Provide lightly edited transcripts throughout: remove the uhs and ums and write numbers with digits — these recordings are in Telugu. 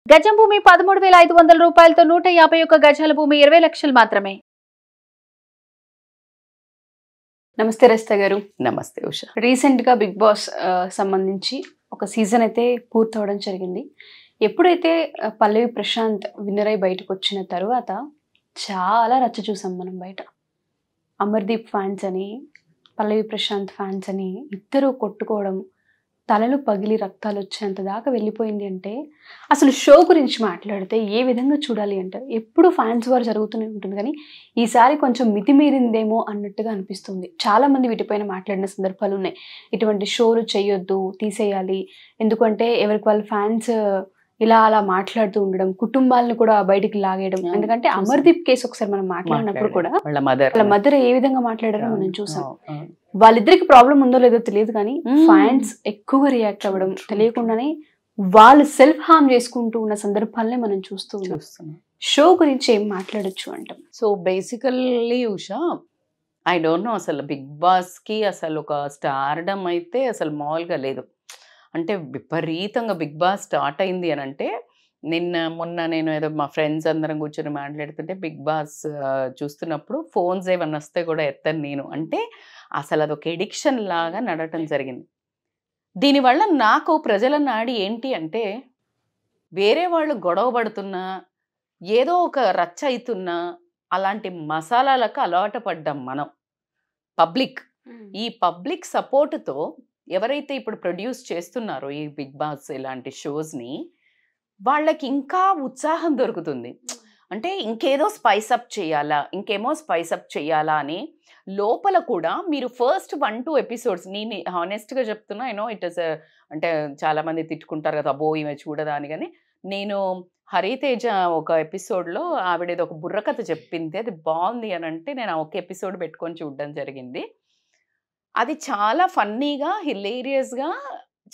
గజం భూమి 13,500 రూపాయలతో 151 గజాల భూమి 20 లక్షలు మాత్రమే. నమస్తే రస్తా గారు. నమస్తే ఉషా. రీసెంట్ గా బిగ్ బాస్ సంబంధించి ఒక సీజన్ అయితే పూర్తవడం జరిగింది. ఎప్పుడైతే పల్లవి ప్రశాంత్ విన్నర్ అయి బయటకు వచ్చిన తర్వాత చాలా రచ్చ చూసాం మనం బయట. అమర్దీప్ ఫ్యాన్స్ అని, పల్లవి ప్రశాంత్ ఫ్యాన్స్ అని ఇద్దరు కొట్టుకోవడం, తలలు పగిలి రక్తాలు వచ్చేంత దాకా వెళ్ళిపోయింది. అంటే అసలు షో గురించి మాట్లాడితే ఏ విధంగా చూడాలి అంటే ఎప్పుడు ఫ్యాన్స్ వారు జరుగుతూనే ఉంటుంది, కానీ ఈసారి కొంచెం మితిమీరిందేమో అన్నట్టుగా అనిపిస్తుంది. చాలా మంది వీటిపైన మాట్లాడిన సందర్భాలు ఉన్నాయి. ఇటువంటి షోలు చేయొద్దు, తీసేయాలి, ఎందుకంటే ఎవరికి వాళ్ళ ఫ్యాన్స్ ఇలా అలా మాట్లాడుతూ ఉండడం, కుటుంబాలను కూడా బయటికి లాగేయడం. ఎందుకంటే అమర్దీప్ కేసు ఒకసారి మనం మాట్లాడినప్పుడు కూడా వాళ్ళ మదర్ ఏ విధంగా మాట్లాడారో మనం చూసాం. వాళ్ళిద్దరికి ప్రాబ్లం ఉందో లేదో తెలియదు, కానీ ఫ్యాన్స్ ఎక్కువగా రియాక్ట్ అవ్వడం, తెలియకుండానే వాళ్ళు సెల్ఫ్ హార్మ్ చేసుకుంటూ ఉన్న సందర్భాలనే మనం చూస్తున్నాం. షో గురించి ఏం మాట్లాడొచ్చు అంటాం? So basically Usha, I don't know, అసలు బిగ్ బాస్ కి అసలు ఒక స్టార్డమ్ అయితే అసలు మామూలుగా లేదు. అంటే విపరీతంగా బిగ్ బాస్ స్టార్ట్ అయింది అని అంటే, మొన్న నేను ఏదో మా ఫ్రెండ్స్ అందరం కూర్చొని మాట్లాడుతుంటే బిగ్ బాస్ చూస్తున్నప్పుడు ఫోన్స్ ఏమన్నా వస్తే కూడా ఎత్తాను నేను. అంటే అసలు అదొక ఎడిక్షన్ లాగా నడవటం జరిగింది. దీనివల్ల నాకు ప్రజల నాడి ఏంటి అంటే, వేరే వాళ్ళు గొడవ పడుతున్నా, ఏదో ఒక రచ్చ అవుతున్నా, అలాంటి మసాలాలకు అలవాటు పడ్డాం మనం పబ్లిక్. ఈ పబ్లిక్ సపోర్టుతో ఎవరైతే ఇప్పుడు ప్రొడ్యూస్ చేస్తున్నారో ఈ బిగ్ బాస్ ఇలాంటి షోస్ని, వాళ్ళకి ఇంకా ఉత్సాహం దొరుకుతుంది. అంటే ఇంకేదో స్పైసప్ చేయాలా, ఇంకేమో స్పైసప్ చేయాలా అని లోపల కూడా మీరు ఫస్ట్ 1-2 ఎపిసోడ్స్, నేను హానెస్ట్గా చెప్తున్నా, యూనో ఇట్ ఇస్, అంటే చాలామంది తిట్టుకుంటారు కదా, అబ్బో ఈమె చూడదా అని. కానీ నేను హరితేజ ఒక ఎపిసోడ్లో ఆవిడేదో ఒక బుర్రకథ చెప్పింది, అది బాగుంది అని అంటే నేను ఒక ఎపిసోడ్ పెట్టుకొని చూడడం జరిగింది. అది చాలా ఫన్నీగా, హిలేరియస్గా,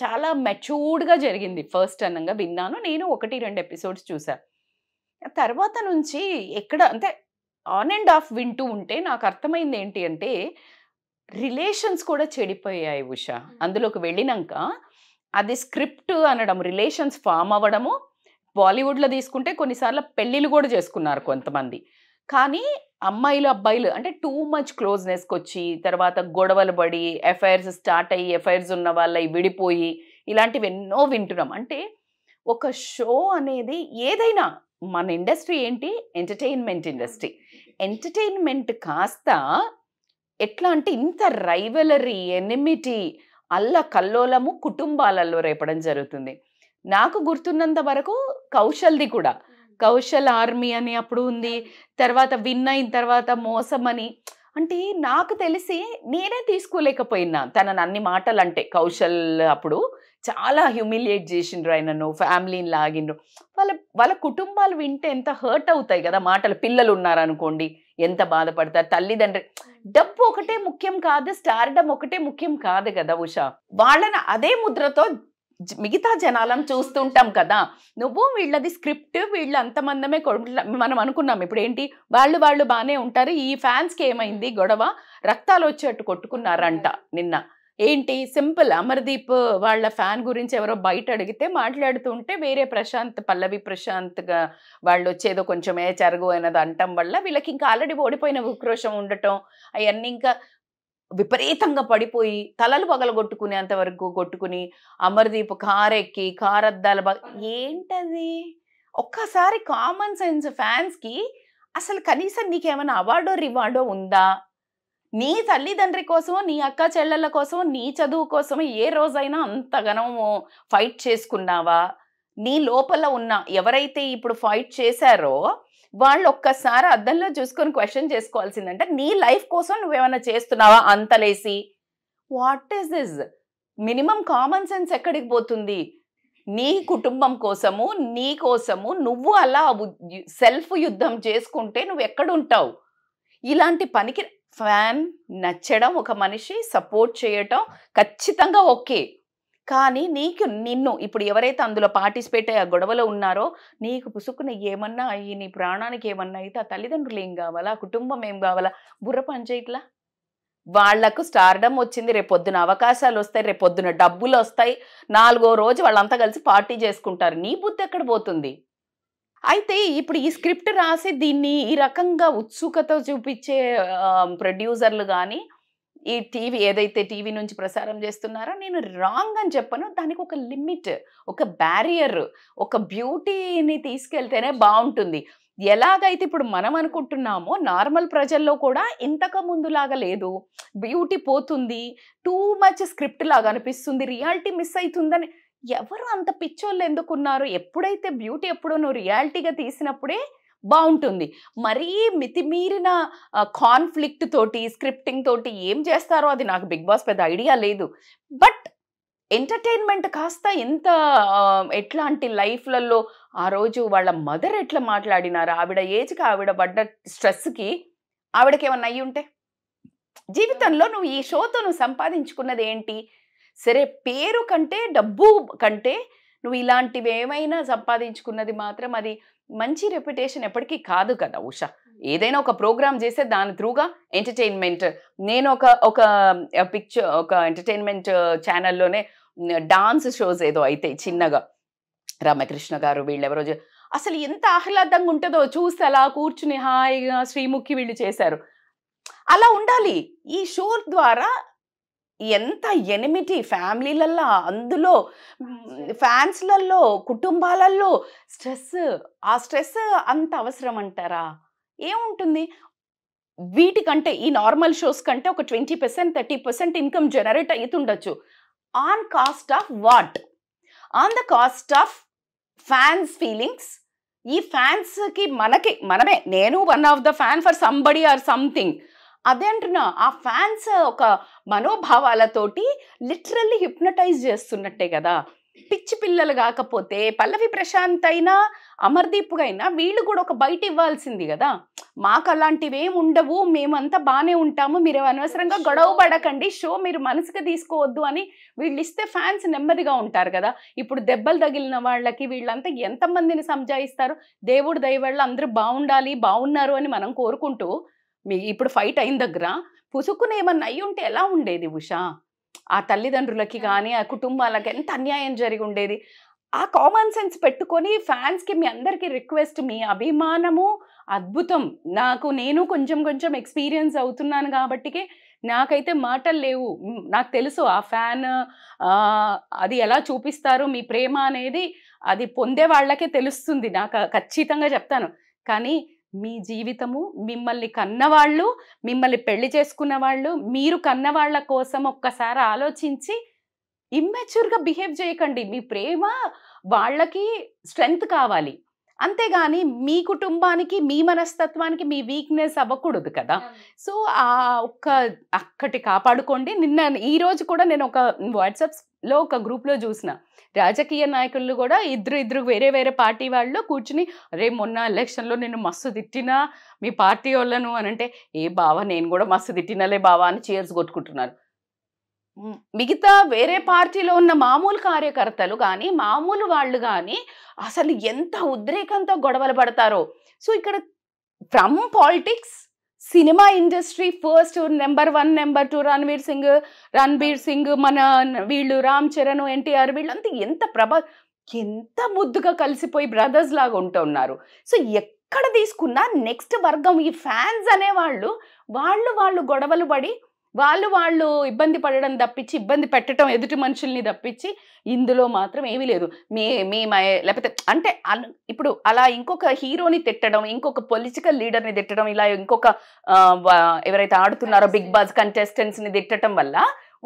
చాలా మెచ్యూర్డ్గా జరిగింది. ఫస్ట్ అన్నంగా విన్నాను నేను, 1-2 ఎపిసోడ్స్ చూసా. తర్వాత నుంచి ఎక్కడ అంటే ఆన్ అండ్ ఆఫ్ వింటూ ఉంటే నాకు అర్థమైంది ఏంటి అంటే, రిలేషన్స్ కూడా చెడిపోయాయి ఉషా. అందులోకి వెళ్ళినాక అది స్క్రిప్ట్ అనడం, రిలేషన్స్ ఫామ్ అవ్వడము. బాలీవుడ్లో తీసుకుంటే కొన్నిసార్లు పెళ్ళిళ్ళు కూడా చేసుకున్నారు కొంతమంది. కానీ అమ్మాయిలు అబ్బాయిలు అంటే టూ మచ్ క్లోజ్నెస్కి వచ్చి తర్వాత గొడవలు పడి ఎఫ్ఐఆర్స్ స్టార్ట్ అయ్యి, ఎఫ్ఐఆర్స్ ఉన్న వాళ్ళ విడిపోయి, ఇలాంటివి ఎన్నో వింటున్నాం. అంటే ఒక షో అనేది ఏదైనా, మన ఇండస్ట్రీ ఏంటి, ఎంటర్టైన్మెంట్ ఇండస్ట్రీ. ఎంటర్టైన్మెంట్ కాస్త ఎట్లా అంటే ఇంత రైవలరీ, ఎనిమిటీ, అల్ల కల్లోలము కుటుంబాలలో రేపడం జరుగుతుంది. నాకు గుర్తున్నంత వరకు కౌశల్ది కూడా, కౌశల్ ఆర్మీ అని అప్పుడు ఉంది, తర్వాత విన్ అయిన తర్వాత మోసం అని. అంటే నాకు తెలిసి నేనే తీసుకోలేకపోయినా తనని అన్ని మాటలు. అంటే కౌశల్ అప్పుడు చాలా హ్యూమిలియేట్ చేసిండ్రు ఆయనను, ఫ్యామిలీని లాగిండ్రు. వాళ్ళ కుటుంబాలు వింటే ఎంత హర్ట్ అవుతాయి కదా మాటలు. పిల్లలు ఉన్నారనుకోండి ఎంత బాధపడతారు, తల్లిదండ్రి. డబ్బు ఒకటే ముఖ్యం కాదు, స్టార్డమ్ ఒకటే ముఖ్యం కాదు కదా ఉషా. వాళ్ళని అదే ముద్రతో మిగతా జనాలను చూస్తుంటాం కదా. నువ్వు వీళ్ళది స్క్రిప్ట్, వీళ్ళు అంతమందమే మనం అనుకున్నాం. ఇప్పుడు ఏంటి, వాళ్ళు బాగానే ఉంటారు, ఈ ఫ్యాన్స్కి ఏమైంది గొడవ, రక్తాలు వచ్చేట్టు కొట్టుకున్నారంట నిన్న. ఏంటి సింపుల్, అమర్దీప్ వాళ్ళ ఫ్యాన్ గురించి ఎవరో బయట అడిగితే మాట్లాడుతుంటే వేరే ప్రశాంత్, పల్లవి ప్రశాంత్గా వాళ్ళు వచ్చేదో కొంచెం చరుగు అనేది అంటం వల్ల వీళ్ళకి ఇంకా ఆల్రెడీ ఓడిపోయిన ఉక్రోషం ఉండటం, అవన్నీ ఇంకా విపరీతంగా పడిపోయి తలలు పగలగొట్టుకునేంత వరకు కొట్టుకుని, అమర్దీప్ కారెక్కి కారద్దాల ఏంటది. ఒక్కసారి కామన్ సెన్స్ ఫ్యాన్స్కి అసలు కనీసం నీకేమైనా అవార్డో రివార్డో ఉందా? నీ తల్లిదండ్రి కోసమో, నీ అక్క చెల్లెళ్ళ కోసమో, నీ చదువు కోసమో ఏ రోజైనా అంతగానో ఫైట్ చేసుకున్నావా? నీ లోపల ఉన్న ఎవరైతే ఇప్పుడు ఫైట్ చేశారో వాళ్ళు ఒక్కసారి అద్దంలో చూసుకొని క్వశ్చన్ చేసుకోవాల్సిందంటే, నీ లైఫ్ కోసం నువ్వేమైనా చేస్తున్నావా అంతలేసి? What is this? Minimum common sense ఎక్కడికి పోతుంది? నీ కుటుంబం కోసము, నీ కోసము నువ్వు అలా సెల్ఫ్ యుద్ధం చేసుకుంటే నువ్వు ఎక్కడుంటావు? ఇలాంటి పనికి ఫ్యాన్ నచ్చడం, ఒక మనిషి సపోర్ట్ చేయటం ఖచ్చితంగా ఓకే. కానీ నిన్ను ఇప్పుడు ఎవరైతే అందులో పార్టిసిపేట్ అయ్యి ఆ గొడవలో ఉన్నారో, నీకు పుసుకున్న ఏమన్నా అయ్యి, నీ ప్రాణానికి ఏమన్నా అయితే ఆ తల్లిదండ్రులు ఏం కావాలా, ఆ కుటుంబం ఏం కావాలా? బుర్ర పనిచేయట్లా. వాళ్లకు స్టార్డమ్ వచ్చింది, రేపొద్దున అవకాశాలు వస్తాయి, రేపొద్దున డబ్బులు వస్తాయి, 4వ రోజు వాళ్ళంతా కలిసి పార్టీ చేసుకుంటారు. నీ బుద్ధి ఎక్కడ పోతుంది? అయితే ఇప్పుడు ఈ స్క్రిప్ట్ రాసి దీన్ని ఈ రకంగా ఉత్సుకత చూపించే ప్రొడ్యూసర్లు కానీ, ఈ టీవీ ఏదైతే టీవీ నుంచి ప్రసారం చేస్తున్నారో, నేను రాంగ్ అని చెప్పను. దానికి ఒక లిమిట్, ఒక బ్యారియర్, ఒక బ్యూటీని తీసుకెళ్తేనే బాగుంటుంది. ఎలాగైతే ఇప్పుడు మనం అనుకుంటున్నామో నార్మల్ ప్రజల్లో కూడా ఇంతకు ముందులాగా లేదు, బ్యూటీ పోతుంది, టూ మచ్ స్క్రిప్ట్ లాగా అనిపిస్తుంది, రియాలిటీ మిస్ అవుతుందని ఎవరు అంత పిచ్చోళ్ళు ఎందుకున్నారు? ఎప్పుడైతే బ్యూటీ ఎప్పుడో నువ్వు రియాలిటీగా తీసినప్పుడే బాగుంటుంది. మరీ మితిమీరిన కాన్ఫ్లిక్ట్ తోటి స్క్రిప్టింగ్ తోటి ఏం చేస్తారో అది నాకు బిగ్ బాస్ పెద్ద ఐడియా లేదు. బట్ ఎంటర్టైన్మెంట్ కాస్త ఎంత ఎట్లాంటి లైఫ్లలో ఆ రోజు వాళ్ళ మదర్ ఎట్లా మాట్లాడినారు, ఆవిడ ఏజ్కి ఆవిడ పడ్డ స్ట్రెస్కి ఆవిడకి ఏమన్నా అయ్యి ఉంటే, జీవితంలో నువ్వు ఈ షోతో నువ్వు సంపాదించుకున్నది ఏంటి? సరే పేరు కంటే డబ్బు కంటే నువ్వు ఇలాంటివి ఏమైనా సంపాదించుకున్నది మాత్రం అది మంచి రెప్యుటేషన్ ఎప్పటికీ కాదు కదా ఉషా. ఏదైనా ఒక ప్రోగ్రామ్ చేస్తే దాని త్రూగా ఎంటర్టైన్మెంట్, నేను ఒక పిక్చర్ ఒక ఎంటర్టైన్మెంట్ ఛానల్లోనే డాన్స్ షోస్ ఏదో అయితే చిన్నగా రామకృష్ణ గారు వీళ్ళెవరో అసలు ఎంత ఆహ్లాదంగా ఉంటుందో చూస్తే అలా కూర్చుని హాయిగా శ్రీముఖి వీళ్ళు చేశారు. అలా ఉండాలి. ఈ షో ద్వారా ఎంత ఎనిమిటీ ఫ్యామిలీలల్లో, అందులో ఫ్యాన్స్లలో, కుటుంబాలలో స్ట్రెస్, ఆ స్ట్రెస్ అంత అవసరం అంటారా? ఏముంటుంది వీటికంటే, ఈ నార్మల్ షోస్ కంటే ఒక 20% 30% ఇన్కమ్ జనరేట్ అవుతుండొచ్చు. On cost of what? On the cost of fans feelings. ఈ ఫ్యాన్స్కి మనమే, నేను one of the fan for somebody or something, అదే అంటున్నా. ఆ ఫ్యాన్స్ ఒక మనోభావాలతోటి లిటరల్లీ హిప్నటైజ్ చేస్తున్నట్టే కదా. పిచ్చి పిల్లలు కాకపోతే పల్లవి ప్రశాంత్ అయినా అమర్దీప్ అయినా వీళ్ళు కూడా ఒక బయట ఇవ్వాల్సింది కదా. మాకు అలాంటివి ఏమి ఉండవు, మేమంతా బాగానే ఉంటాము, మీరు అనవసరంగా గొడవ పడకండి, షో మీరు మనసుగా తీసుకోవద్దు అని వీళ్ళు ఇస్తే ఫ్యాన్స్ నెమ్మదిగా ఉంటారు కదా. ఇప్పుడు దెబ్బలు తగిలిన వాళ్ళకి వీళ్ళంతా ఎంతమందిని సంజాయిస్తారు? దేవుడు దయవల్ల అందరూ బాగుండాలి, బాగున్నారు అని మనం కోరుకుంటూ ఇప్పుడు ఫైట్ అయిన దగ్గర పుసుకుని ఏమన్నా అయ్యి ఉంటే ఎలా ఉండేది ఉషా? ఆ తల్లిదండ్రులకి కానీ ఆ కుటుంబాలకి ఎంత అన్యాయం జరిగి ఉండేది. ఆ కామన్ సెన్స్ పెట్టుకొని ఫ్యాన్స్కి మీ అందరికీ రిక్వెస్ట్, మీ అభిమానము అద్భుతం. నేను కొంచెం ఎక్స్పీరియన్స్ అవుతున్నాను కాబట్టికే నాకైతే మాటలు లేవు. నాకు తెలుసు ఆ ఫ్యాన్ అది ఎలా చూపిస్తారు మీ ప్రేమ అనేది, అది పొందే వాళ్ళకే తెలుస్తుంది. నాకు ఖచ్చితంగా చెప్తాను. కానీ మీ జీవితము, మిమ్మల్ని కన్నవాళ్ళు, మిమ్మల్ని పెళ్లి చేసుకున్న వాళ్ళు, మీరు కన్నవాళ్ళ కోసం ఒక్కసారి ఆలోచించి ఇమ్మెచ్యూర్గా బిహేవ్ చేయకండి. మీ ప్రేమ వాళ్ళకి స్ట్రెంగ్త్ కావాలి, అంతేగాని మీ కుటుంబానికి, మీ మనస్తత్వానికి మీ వీక్నెస్ అవ్వకూడదు కదా. సో ఆ ఒక్క అక్కటి కాపాడుకోండి. ఈరోజు కూడా నేను ఒక వాట్సాప్లో ఒక గ్రూప్లో చూసిన రాజకీయ నాయకులు కూడా ఇద్దరు వేరే పార్టీ వాళ్ళు కూర్చుని, అరే మొన్న ఎలక్షన్లో నేను మస్తు తిట్టినా మీ పార్టీ వాళ్ళను అని అంటే, ఏ బావా నేను కూడా మస్తు తిట్టినలే బావా అని చీర్స్ కొట్టుకుంటున్నారు. మిగతా వేరే పార్టీలో ఉన్న మామూలు కార్యకర్తలు కానీ, మామూలు వాళ్ళు కానీ అసలు ఎంత ఉద్రేకంతో గొడవలు పడతారో. సో ఇక్కడ from politics, cinema industry first number 1 number 2 Ranbir Singh మన వీళ్ళు రామ్ చరణ్, ఎన్టీఆర్ వీళ్ళంతా ఎంత ముద్దుగా కలిసిపోయి బ్రదర్స్ లాగా ఉంటున్నారు. సో ఎక్కడ తీసుకున్నా నెక్స్ట్ వర్గం ఈ ఫ్యాన్స్ అనేవాళ్ళు వాళ్ళు గొడవలు పడి వాళ్ళు ఇబ్బంది పడడం తప్పించి, ఇబ్బంది పెట్టడం ఎదుటి మనుషుల్ని తప్పించి ఇందులో మాత్రం ఏమీ లేదు. లేకపోతే అంటే ఇప్పుడు అలా ఇంకొక హీరోని తిట్టడం, ఇంకొక పొలిటికల్ లీడర్ని తిట్టడం, ఇలా ఇంకొక ఎవరైతే ఆడుతున్నారో బిగ్ బాస్ కంటెస్టెంట్స్ని తిట్టడం వల్ల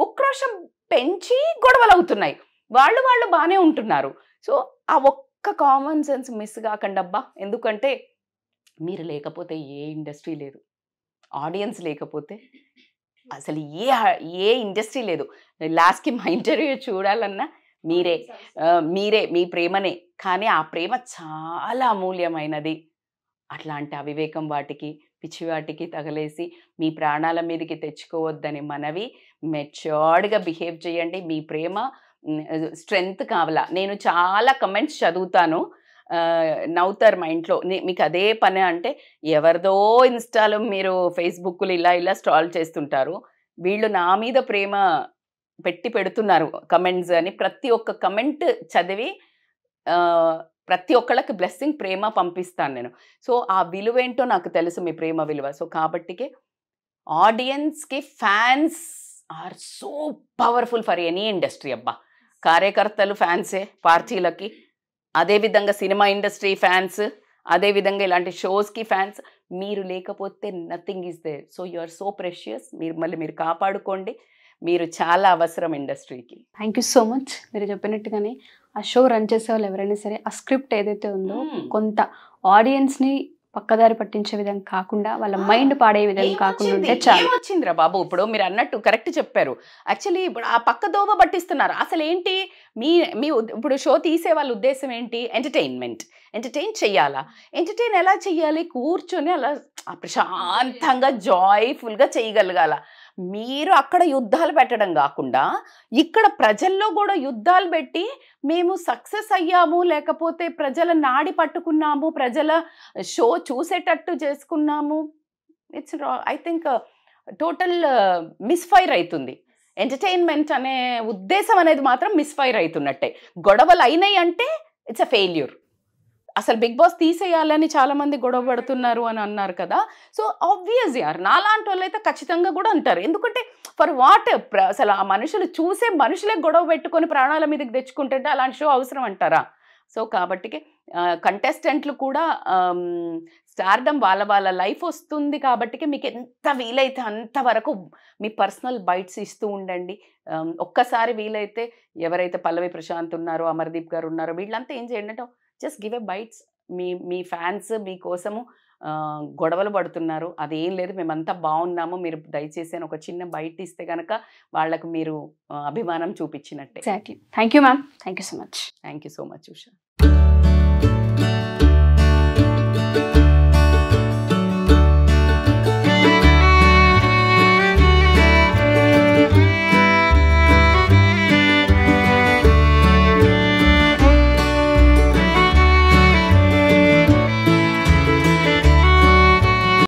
ఉక్రోషం పెంచి గొడవలు అవుతున్నాయి. వాళ్ళు బాగానే ఉంటున్నారు. సో ఆ ఒక్క కామన్ సెన్స్ మిస్ కాకండి అబ్బా. ఎందుకంటే మీరు లేకపోతే ఏ ఇండస్ట్రీ లేదు, ఆడియన్స్ లేకపోతే అసలు ఏ ఇండస్ట్రీ లేదు. లాస్ట్కి మా ఇంటర్వ్యూ చూడాలన్నా మీరే మీ ప్రేమనే. కానీ ఆ ప్రేమ చాలా అమూల్యమైనది. అట్లాంటి అవివేకం వాటికి, పిచ్చి వాటికి తగలేసి మీ ప్రాణాల మీదకి తెచ్చుకోవద్దని మనవి. మెచ్యూర్డ్గా బిహేవ్ చేయండి. మీ ప్రేమ స్ట్రెంగ్త్ కావాలా. నేను చాలా కమెంట్స్ చదువుతాను, నవ్వుతారు మా ఇంట్లో, మీకు అదే పని అంటే ఎవరిదో ఇన్స్టాలో మీరు ఫేస్బుక్లో ఇలా స్ట్రాల్ చేస్తుంటారు. వీళ్ళు నా మీద ప్రేమ పెడుతున్నారు కమెంట్స్ అని ప్రతి ఒక్క కమెంట్ చదివి ప్రతి ఒక్కళ్ళకి బ్లెస్సింగ్ ప్రేమ పంపిస్తాను నేను. సో ఆ విలువేంటో నాకు తెలుసు, మీ ప్రేమ విలువ. సో కాబట్టికే ఆడియన్స్కి fans are so powerful for any industry. అబ్బా, కార్యకర్తలు ఫ్యాన్సే పార్టీలకి, అదేవిధంగా సినిమా ఇండస్ట్రీ ఫ్యాన్స్, అదేవిధంగా ఇలాంటి షోస్కి ఫ్యాన్స్. మీరు లేకపోతే nothing is there. So you are so precious. మీరు కాపాడుకోండి. మీరు చాలా అవసరం ఇండస్ట్రీకి. Thank you so much. మీరు చెప్పినట్టుగానే ఆ షో రన్ చేసే వాళ్ళు ఎవరైనా సరే ఆ స్క్రిప్ట్ ఏదైతే ఉందో కొంత ఆడియన్స్ని పక్కదారి పట్టించే విధంగా కాకుండా, వాళ్ళ మైండ్ పాడే విధంగా కాకుండా ఉంటే చాలు. వచ్చిందిరా బాబు, ఇప్పుడు మీరు అన్నట్టు కరెక్ట్ చెప్పారు. యాక్చువల్లీ ఇప్పుడు ఆ పక్క దోవ పట్టిస్తున్నారు. అసలు ఏంటి మీ ఇప్పుడు షో తీసే వాళ్ళ ఉద్దేశం ఏంటి? ఎంటర్టైన్ చెయ్యాలా? ఎంటర్టైన్ ఎలా చెయ్యాలి? కూర్చొని అలా ప్రశాంతంగా జాయ్ఫుల్గా చేయగలగాల. మీరు అక్కడ యుద్ధాలు పెట్టడం కాకుండా ఇక్కడ ప్రజల్లో కూడా యుద్ధాలు పెట్టి మేము సక్సెస్ అయ్యాము, లేకపోతే ప్రజల నాడి పట్టుకున్నాము, ప్రజల షో చూసేటట్టు చేసుకున్నాము. It's I think total misfire అవుతుంది. ఎంటర్టైన్మెంట్ అనే ఉద్దేశం అనేది మాత్రం మిస్ఫైర్ అవుతున్నట్టే. గొడవలు అయినాయి అంటే ఇట్స్ అ ఫెయిల్యూర్. అసలు బిగ్ బాస్ తీసేయాలని చాలా మంది గొడవ పడుతున్నారు అని అన్నారు కదా. సో ఆబ్వియస్ యార్, నాలాంటి వాళ్ళు అయితే ఖచ్చితంగా కూడా అంటారు. ఎందుకంటే ఫర్ వాట్? అసలు ఆ మనుషులు చూసే మనుషులే గొడవ పెట్టుకొని ప్రాణాల మీదకి తెచ్చుకుంటుంటే అలాంటి షో అవసరం అంటారా? సో కాబట్టి కంటెస్టెంట్లు కూడా స్టార్డమ్ వాళ్ళ లైఫ్ వస్తుంది కాబట్టి మీకు ఎంత వీలైతే అంతవరకు మీ పర్సనల్ బైట్స్ ఇస్తూ ఉండండి. ఒక్కసారి వీలైతే ఎవరైతే పల్లవి ప్రశాంత్ ఉన్నారో, అమర్దీప్ గారు ఉన్నారో, వీళ్ళంతా ఏం చేయండి అంటే జస్ట్ గివ్ ఎ బైట్స్. మీ ఫ్యాన్స్ మీకోసము గొడవలు పడుతున్నారు, అదేం లేదు, మేమంతా బాగున్నాము, మీరు దయచేసి అని ఒక చిన్న బైట్ ఇస్తే కనుక వాళ్ళకు మీరు అభిమానం చూపించినట్టే. Exactly. Thank you ma'am. Thank you so much. Thank you so much Usha.